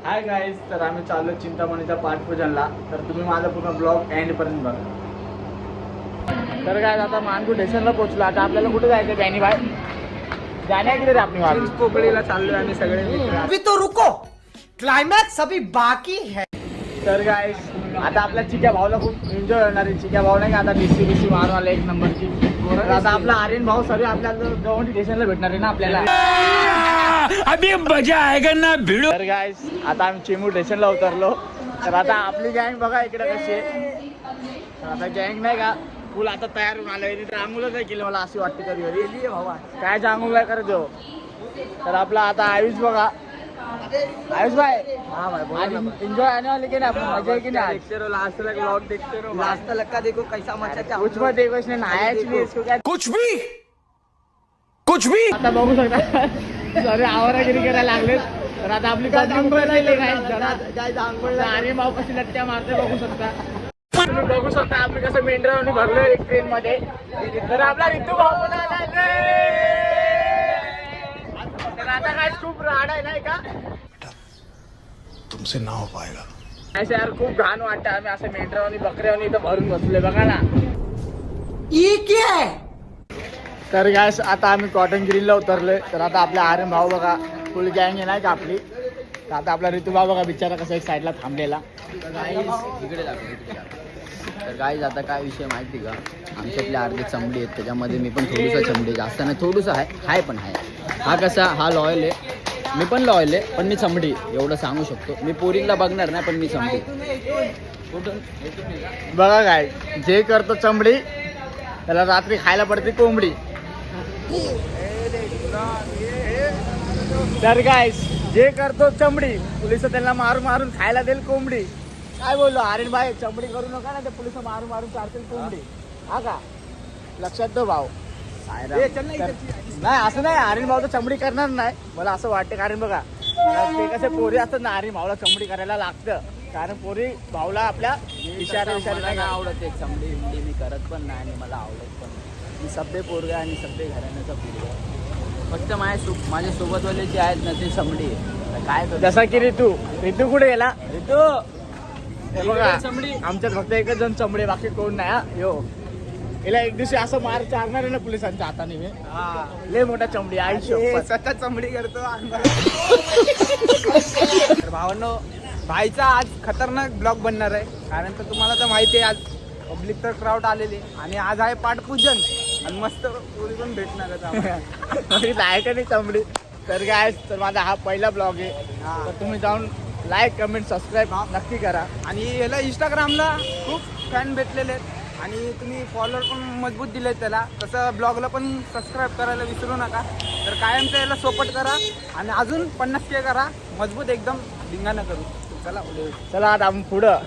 Hi guys, तर आम्ही चाललो चिंतामणीच्या पाठपूजनला. तर तुम्ही माझा पूर्ण ब्लॉग एंड पर्यंत बघा. तर काय आता मानगुड स्टेशनला पोहोचलो. आता आपल्याला कुठे जायचं बॅनी भाई? जाण्या किती रे आपली वाट? कोकणीला चाललोय आम्ही सगळे मित्र. अभी तो रुको, क्लाइमॅक्स अभी बाकी है. तर गाईज आता आपल्या चिक्या भाऊला खूप एन्जॉय होणार आहे. चिक्या भाऊ नाही का आता बीसी मारून आला एक नंबरची. तर आता आपला आर्यन भाऊ सर्व आपल्याला गव्हर्नमेंट स्टेशनला भेटणार आहे ना आपल्याला. अभी मजा आएगा ना भिड़ो. तर गाईज आता आम्ही चिमू स्टेशनला उतरलो. तर आता आपली गँग बघा इकडे कशी आहे. तर आता गँग नाही का फुल आता तयार होऊन आलं. तर आंघोळच नाही केली मला अशी वाटते कधी कधी. भावा काय आंघोळ काय करायचो. तर आपला आता आयुष बघा. आयुष भाई हाँ भाई बोलो ना. एंजॉय आने वाले की नाही आपण मजा आहे की नाही. देखते रहो लास्ट तक व्लॉग देखते रहो. लास्ट तक लगा देखो कैसा मचा क्या. कुछ मत देखो इसने नहाया नहीं इसको क्या. कुछ भी आता बघू शकता सर आवारागिरी करायला लागले. तर आता आपली अरे भाऊ कशी लट्ट्या मारते बघू शकता. तुम्ही बघू शकता आम्ही कसं मेंढरावणी भरलो एक ट्रेन मध्ये. तर आपला ऋतू भाऊ पण आला. तर आता काय खूप राड आहे नाही का. तुमसे ना हो पाएगा. असं यार खूप घाण वाटतं. आम्ही असं मेंढरावणी बकऱ्यावणी इथं भरून बसलोय बघा ना. ये क्या है? तर गॅस आता आम्ही कॉटन ग्रीनला उतरलोय. तर आता आपल्या आर्यन भाऊ बघा फुल गँग आहे नाही का आपली. तर आता आपला ऋतू भाऊ बघा बिचारा कसा एक साईडला थांबलेला. तर गाईज आता काय विषय माहिती का, आमच्यातले अर्धे चमडी आहेत, त्याच्यामध्ये मी पण थोडंसं चमडी जास्त नाही, थोडंसं आहे पण आहे. हा कसा हा लॉयल आहे, मी पण लॉयल आहे, पण मी चमडी एवढं सांगू शकतो. मी पोरींगला बघणार नाही पण मी चमडी. बघा काय जे करतो चमडी त्याला रात्री खायला पडते कोंबडी. तर काय जे करतो चमडी पोलिस त्याला मारून मारून खायला देईल कोंबडी. काय बोललो आर्यन भाई चमडी करू नका ना, ते पोलिस मारून मारून चालतील कोंबडी. हा का लक्षात ठेव भाऊ. नाही असं नाही, आर्यन भाऊ तर चमडी करणार नाही मला असं वाटतं. कारण बघा ते कसे पोरी असतात ना, आर्यन भाऊला चमडी करायला लागतं. कारण पोरी भाऊला आपल्या इशारा मला नाही आवडत एक चमडी हिंडी मी करत पण नाही आणि मला आवडत पण नाही. मी सभ्य पोरगा आणि सभ्य घराण्याचा पोरगा. फक्त माझ्या सोबतवाले जे आहेत ना ते चमडी आहे. काय जसा की ऋतू कुठे गेला. ऋतू हे बघा चमडी. आमच्यात फक्त एकच जण चमडे बाकी कोण नाही. हा यो हिला एक दिवशी असं मार चारणार आहे ना पोलिसांच्या हाताने. मी लय मोठा चमडी आयुष्य स्वतः चमडी करतो. तर भावांनो भाईचा आज खतरनाक ब्लॉग बनणार आहे. कारण तर तुम्हाला तर माहिती आहे आज पब्लिक तर क्राऊड आलेली आणि आज आहे पाठपूजन आणि मस्त पोरी पण भेटणार आहे. आहे का नाही चमडी. तर काय तर माझा हा पहिला ब्लॉग आहे. तर तुम्ही जाऊन लाईक कमेंट सबस्क्राईब नक्की करा. आणि याला इंस्टाग्रामला खूप फॅन भेटलेले आहेत आणि तुम्ही फॉलोअर पण मजबूत दिलेत त्याला. तसं ब्लॉगला पण सबस्क्राईब करायला विसरू नका. तर कायमचं याला सपोर्ट करा आणि अजून 50K करा मजबूत एकदम धिंगाणा करू. चला आता आपण पुढं.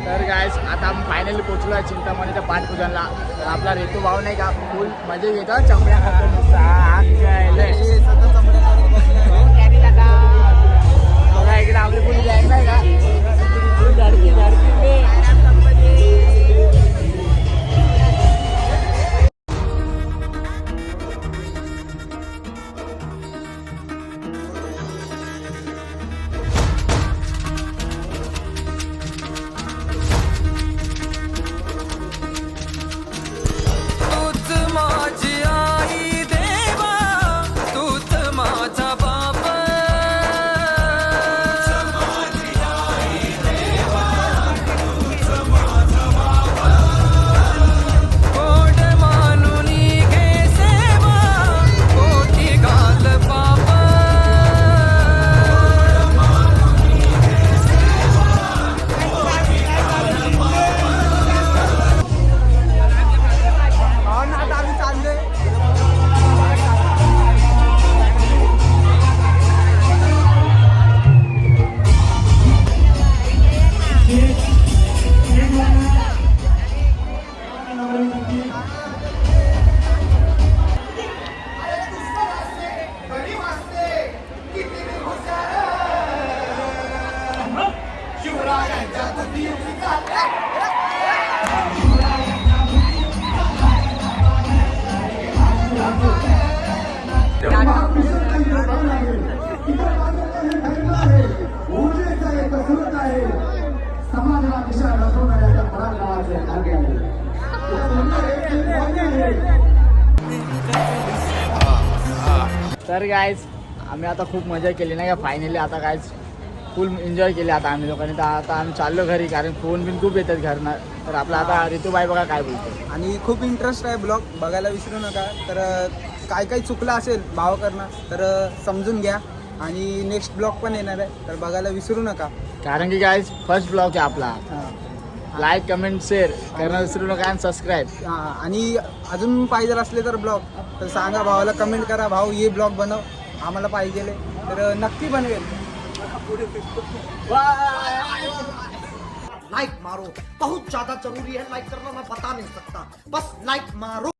तर गायस आता आपण फायनली पोहोचलो आहे चिंतामणीच्या पाठपूजनला. तर आपला ऋतू भाऊ नाही का फुल मजा घेतो चमड्या खातो नुसता. बघा इकडे आपली फुल गँग नाही का झाडकी सुरत आहे समाजाला दिशा दाखवणाऱ्या फरार गावाचे धागे तर गाईज आम्ही आता खूप मजा केली नाही का फायनली आता गाईज फुल एन्जॉय केले आता आम्ही लोकांनी. तर आता आम्ही चाललो घरी कारण फोन बिन खूप येतात घरनं. तर आपला आता ऋतूबाई बघा काय बोलतो. आणि खूप इंटरेस्ट आहे ब्लॉग बघायला विसरू नका. तर काय काय चुकलं असेल भावाकडनं तर समजून घ्या. आणि नेक्स्ट ब्लॉग पण येणार आहे तर बघायला विसरू नका. कारण की गाईज फर्स्ट ब्लॉग आहे आपला. लाईक कमेंट शेअर करणं विसरू नका आणि सबस्क्राईब. आणि अजून पाहिजे असले तर ब्लॉग तर सांगा भावाला, कमेंट करा भाऊ ये ब्लॉग बनव आम्हाला पाहिजे तर नक्की बनवेल. लाइक मारो, बहुत ज्यादा जरूरी है लाइक करना, मैं बता नहीं सकता, बस लाइक मारो.